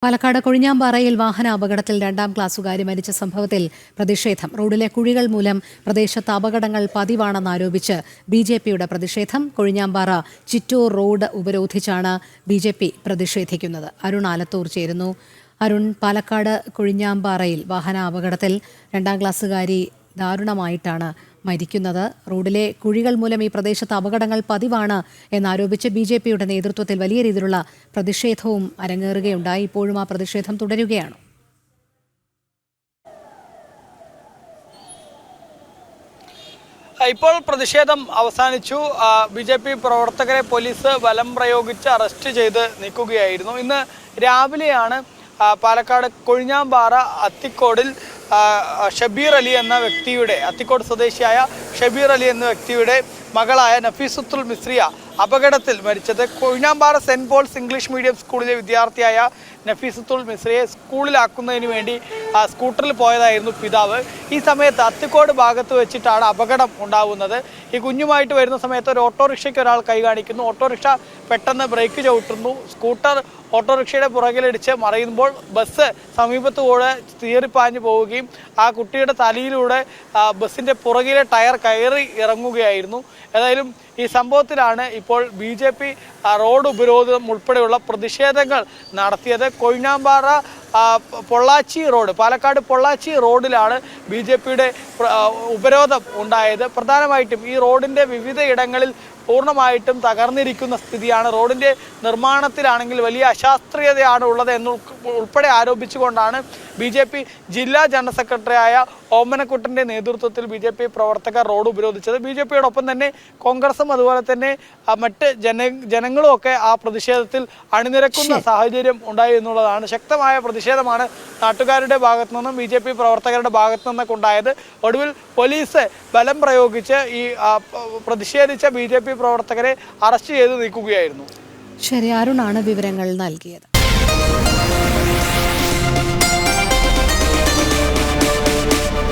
പാലക്കാട് കൊഴിഞ്ഞാമ്പാറയിൽ വാഹന അപകടത്തിൽ 2ാം ക്ലാസ്സുകാരി മരിച്ച സംഭവത്തിൽ പ്രതിഷേധം. റോഡിലെ കുഴികൾ മൂലം പ്രദേശത്ത് അപകടങ്ങൾ പതിവാണെന്നാരോപിച്ച് ബിജെപിയുടെ പ്രതിഷേധം. കൊഴിഞ്ഞാമ്പാറ ചിറ്റൂർ റോഡ് ഉപരോധിച്ചാണ് ബിജെപി പ്രതിഷേധിക്കുന്നത്. അരുൺ ആലത്തൂർ ചേരുന്നു. അരുൺ, പാലക്കാട് കൊഴിഞ്ഞാമ്പാറയിൽ വാഹന അപകടത്തിൽ 2ാം ക്ലാസ്സുകാരി ദാരുണമായിട്ടാണ് മരിക്കുന്നത്. റോഡിലെ കുഴികൾ മൂലം ഈ പ്രദേശത്ത് അപകടങ്ങൾ പതിവാണ് എന്നാരോപിച്ച് ബിജെപിയുടെ നേതൃത്വത്തിൽ വലിയ രീതിയിലുള്ള പ്രതിഷേധവും അരങ്ങേറുകയുണ്ടായി. ഇപ്പോഴും ആ പ്രതിഷേധം തുടരുകയാണ്. ഇപ്പോൾ പ്രതിഷേധം അവസാനിച്ചു. ബി.ജെ.പി. പ്രവർത്തകരെ പോലീസ് ബലം പ്രയോഗിച്ച് അറസ്റ്റ് ചെയ്ത് നീക്കുകയായിരുന്നു. ഇന്ന് രാവിലെയാണ് പാലക്കാട് കൊഴിഞ്ഞാമ്പാറ അത്തിക്കോടിൽ ഷബീർ അലി എന്ന വ്യക്തിയുടെ, അത്തിക്കോട് സ്വദേശിയായ ഷബീർ അലി എന്ന വ്യക്തിയുടെ മകളായ നഫീസത്തുൽ മിസ്രിയ അപകടത്തിൽ മരിച്ചത്. Kozhinjampara saint Paul's English medium സ്കൂളിലെ വിദ്യാർത്ഥിയായ നഫീസത്തുൽ മിസ്രിയെ സ്കൂളിലാക്കുന്നതിന് വേണ്ടി സ്കൂട്ടറിൽ പോയതായിരുന്നു പിതാവ്. ഈ സമയത്ത് അത്തിക്കോട് ഭാഗത്ത് വെച്ചിട്ടാണ് അപകടം ഉണ്ടാകുന്നത്. ഈ കുഞ്ഞുമായിട്ട് വരുന്ന സമയത്ത് ഒരു ഓട്ടോറിക്ഷയ്ക്ക് ഒരാൾ കൈ കാണിക്കുന്നു. ഓട്ടോറിക്ഷ പെട്ടെന്ന് ബ്രേക്ക് ചവിട്ടുന്നു. സ്കൂട്ടർ ഓട്ടോറിക്ഷയുടെ പുറകിലിടിച്ച് മറിയുമ്പോൾ ബസ് സമീപത്തുകൂടെ തീറിപ്പാഞ്ഞു പോവുകയും ആ കുട്ടിയുടെ തലയിലൂടെ ബസ്സിൻ്റെ പുറകിലെ ടയർ കയറി ഇറങ്ങുകയായിരുന്നു. ഏതായാലും ഈ സംഭവത്തിലാണ് ഇപ്പോൾ ബി.ജെ.പി. റോഡ് ഉപരോധം ഉൾപ്പെടെയുള്ള പ്രതിഷേധങ്ങൾ നടത്തിയത്. കൊഴിഞ്ഞാമ്പാറ പൊള്ളാച്ചി റോഡ്, പാലക്കാട് പൊള്ളാച്ചി റോഡിലാണ് ബി.ജെ.പിയുടെ ഉപരോധം ഉണ്ടായത്. പ്രധാനമായിട്ടും ഈ റോഡിൻ്റെ വിവിധ ഇടങ്ങളിൽ പൂർണ്ണമായിട്ടും തകർന്നിരിക്കുന്ന സ്ഥിതിയാണ്. റോഡിൻ്റെ നിർമ്മാണത്തിലാണെങ്കിൽ വലിയ അശാസ്ത്രീയതയാണ് ഉള്ളത് ഉൾപ്പെടെ ആരോപിച്ചുകൊണ്ടാണ് ബി.ജെ.പി. ജില്ലാ ജനറൽ സെക്രട്ടറിയായ ഓമനക്കുട്ടൻ്റെ നേതൃത്വത്തിൽ ബി.ജെ.പി. പ്രവർത്തകർ റോഡ് ഉപരോധിച്ചത്. ബി.ജെ.പിയോടൊപ്പം തന്നെ കോൺഗ്രസും അതുപോലെ തന്നെ മറ്റ് ജനങ്ങളും ഒക്കെ ആ പ്രതിഷേധത്തിൽ അണിനിരക്കുന്ന സാഹചര്യം ഉണ്ടായി എന്നുള്ളതാണ്. ശക്തമായ പ്രതിഷേധമാണ് നാട്ടുകാരുടെ ഭാഗത്തു നിന്നും ബി.ജെ.പി. പ്രവർത്തകരുടെ ഭാഗത്തു നിന്നൊക്കെ ഉണ്ടായത്. ഒടുവിൽ പോലീസ് ബലം പ്രയോഗിച്ച് ഈ പ്രതിഷേധിച്ച ബി.ജെ.പി. പ്രവർത്തകരെ അറസ്റ്റ് ചെയ്ത് നീക്കുകയായിരുന്നു. ശരി, അരുണാണ് വിവരങ്ങൾ നൽകിയത്.